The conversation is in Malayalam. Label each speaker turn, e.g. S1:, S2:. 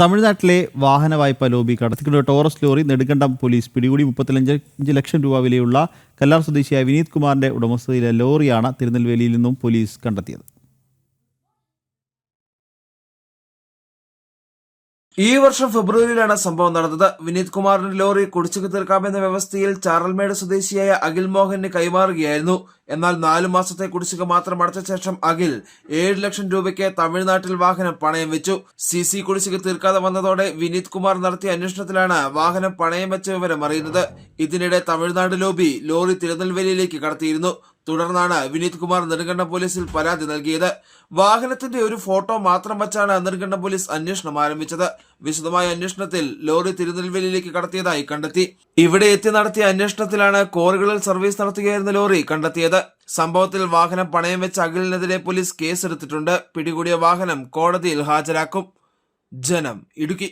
S1: തമിഴ്നാട്ടിലെ വാഹന വായ്പ ലോബി കടത്തിക്കൊണ്ട ടോറസ് ലോറി നെടുങ്കണ്ടം പോലീസ് പിടികൂടി. 35 ലക്ഷം രൂപ വിലയുള്ള കല്ലാർ സ്വദേശിയായ വിനീത് കുമാറിന്റെ ഉടമസ്ഥതയിലെ ലോറിയാണ് തിരുനെൽവേലിയിൽ നിന്നും പോലീസ് കണ്ടെത്തിയത്.
S2: ഈ വർഷം ഫെബ്രുവരിയിലാണ് സംഭവം നടന്നത്. വിനീത് കുമാറിന്റെ ലോറി കുടിശ്ശിക തീർക്കാമെന്ന വ്യവസ്ഥയിൽ ചാറൽമേട് സ്വദേശിയായ അഖിൽ മോഹന് കൈമാറുകയായിരുന്നു. എന്നാൽ 4 മാസത്തെ കുടിശ്ശിക മാത്രം അടച്ച ശേഷം അഖിൽ 7 ലക്ഷം രൂപയ്ക്ക് തമിഴ്നാട്ടിൽ വാഹനം പണയം വെച്ചു. CC കുടിശ്ശിക തീർക്കാതെ വന്നതോടെ വിനീത് കുമാർ നടത്തിയ അന്വേഷണത്തിലാണ് വാഹനം പണയം വെച്ച വിവരം അറിയുന്നത്. ഇതിനിടെ തമിഴ്നാട് ലോബി ലോറി തിരുനെൽവേലിയിലേക്ക് കടത്തിയിരുന്നു. തുടർന്നാണ് വിനീത് കുമാർ നെടുങ്കണ്ടം പോലീസിൽ പരാതി നൽകിയത്. വാഹനത്തിന്റെ ഒരു ഫോട്ടോ മാത്രം വച്ചാണ് നെടുങ്കണ്ടം പോലീസ് അന്വേഷണം ആരംഭിച്ചത്. വിശദമായ അന്വേഷണത്തിൽ ലോറി തിരുനെൽവേലിയിലേക്ക് കടത്തിയതായി കണ്ടെത്തി. ഇവിടെ എത്തി നടത്തിയ അന്വേഷണത്തിലാണ് കോറികളിൽ സർവീസ് നടത്തുകയായിരുന്ന ലോറി കണ്ടെത്തിയത്. സംഭവത്തിൽ വാഹനം പണയം വെച്ച അഖിലിനെതിരെ പോലീസ് കേസെടുത്തിട്ടുണ്ട്. പിടികൂടിയ വാഹനം കോടതിയിൽ ഹാജരാക്കും. ജനം, ഇടുക്കി.